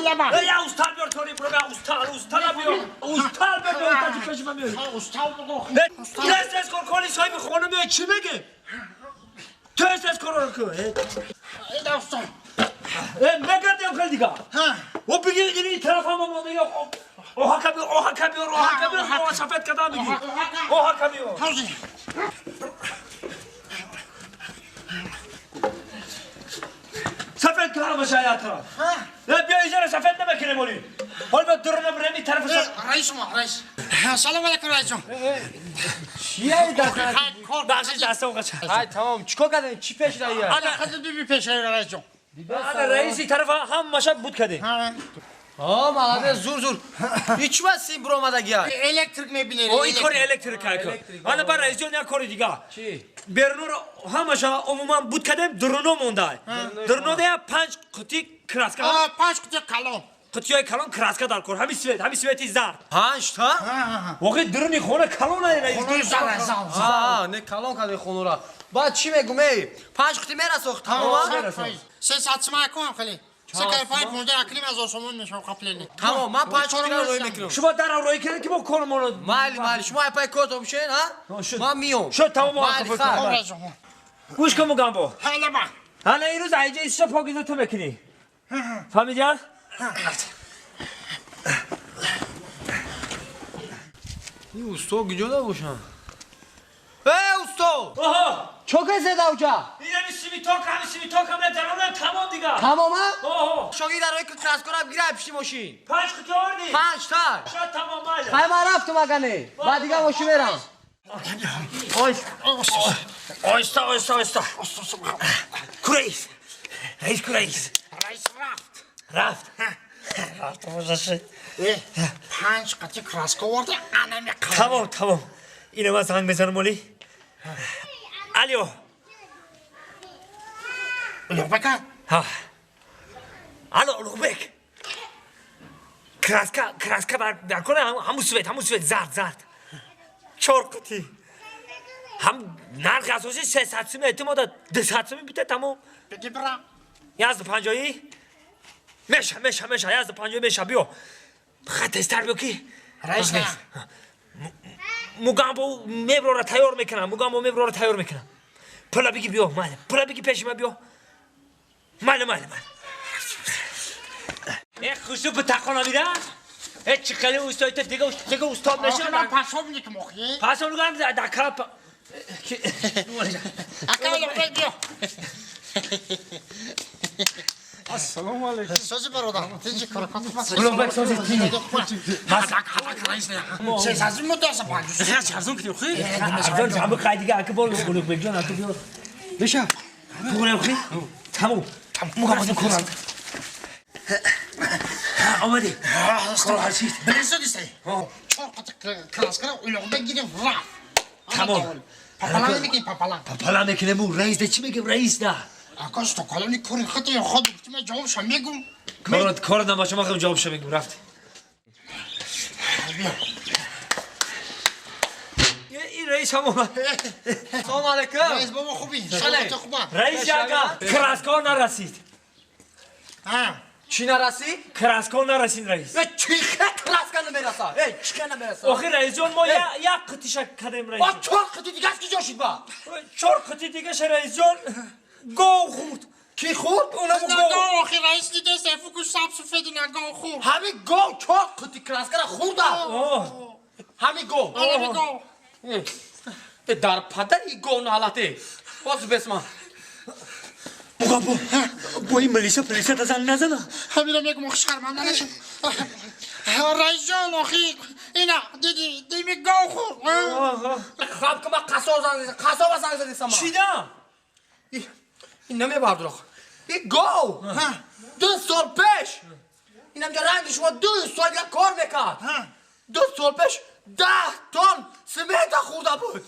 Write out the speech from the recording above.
حالا ما یا استاد بیار توری برو به استاد بیار استاد بیار تا پیش من میاری استاد بگو تست کن صاحب خونه میاد چی بگه تست کن رو این استاد نگردیم خیلی دیگه و بگی این طرف هم اومده یا اوها کبیر سفید کدام میگی اوها کبیر توزی سفید کدام باشه یا طرف بیا ایزار سفید نمیکنه مولی حال با درنه برمی طرف رئیس سلام علیکم رئیس جان چیه بخشش دست اون قچه های تمام چیکار کردن چی پیش رایی انا خود بی پیش رئیس جان رئیسی طرف هم مشک بود کده مالده زور هیچ وقت سیم برو آمده گیا الکتریک میبینی او این کاری الکتریک که انا بر رئیس جان یک کاری دیگه چی برنور همش عموما بود کدم درنو مونده درنو ده 5 قطی کراسکا 5 قطعه کلام قطیای کلان کراسکا دار کن همین سویتی زرد 5 تا واقعا درنی خونه کلان نه رئیس نه کلان کرده خونو را بعد چی میگم 5 قطعه میرا ساخت تمام سه ساعت ما کنم خیلی سکر فایت مونده اکلیم از آسمون میشم قبلنی تمام من 5 قطعه روی میکنم شما در روی کنید که با کارمون مالی شما پای کارتون میشین ها من میام شد تمام مالی گوش کن مگم با حالا ما حالا این روز ایجا ایسا پاکیزه تو میکنی فهمیدی؟ این استاد گجا نباشم استاد آها چه زده اوجا این همی سیمی تاک هم درونه تمام دیگه تمام آها شاگی در روی کلاس کنم گیره پیش ماشین 5 قطعه آردی 5 تا شد تمام ماله های من رفتم اگه بعد دیگه ماشین میرم آیستا کریس رئیس رئیس رفت رفت باشد 5 قطعه کراسکا ورده انا میکنم تمام اینو من زنگ بزنم مولی الیو لوبکا ها الو لوبک کراسکا در کنه همون سویت زرد 4 قطعه هم نرخ اساسی 300 سوم اعتماد 200 سوم بیته تمام بگی برم یازد پنجایی میشه یازد پنجایی میشه بیو خط استر بیو کی رئیس نه موگامبو میبرو را تیار میکنم پلا بگی بیو ماله پلا بگی پیش ما بیو ماله ای خوشو به تقانا میره ای چقدر استاد دیگه استاد نشه من پاسو میکنم اوکی پاسو میگم در کار اکا لوبک بیو السلام علیکم سوزی برادر تیجی کارکات لوبک سوزی تی حداقل رئیس نه 300 متوسط 500 چرزون کنی خیلی ارزان جنب قای دیگه اگه بول لوبک جان تو بیو بشم بگم خیلی تموم مقام کنم آمدی کار هرچی برسو دیسته 4 قطعه کراسکا لوبک گیریم رفت تمام پاپالان میگی پاپالا میکنه مو رئیس ده چی میگم رئیس ده آکاش تو کالونی کوری خطی خود بکتیم جوابشو میگم کارت نباشه ما خیلی جوابشو میگم رفت این رئیس هم اومد سلام علیکم رئیس بابا خوبی سلامت خوبه رئیس جاگا کراسکار نرسید چی نرسی؟ کراسکار نرسید رئیس چی خط کلاس نمیرسا چی نمیرسا آخه رئیس جان ما یک قطیش کردیم رئیس جان 4 قطعه دیگه از کی جا شد با 4 قطعه دیگه شه رئیس جان گو خورد کی خورد؟ اونم نگاه آخی رئیس دیده سیفو کش سب سفیدی نگاه خور همین گو 4 قطعه کلاس خورده همین گو در پدر این گو نالته باز بسم با این ملیشه پلیشه تا زنگ نزنه همین رو میگم آخی شرمنده نشد رئیس جان آخی اینا دیدی گو خور خب که من قصاب زنگ زدی سما چی ده؟ این نمیبرد رو این گو 2 سال پیش اینم جا رنگ شما 2 سال یک کار میکرد 2 سال پیش 10 تن سمنت خورده بود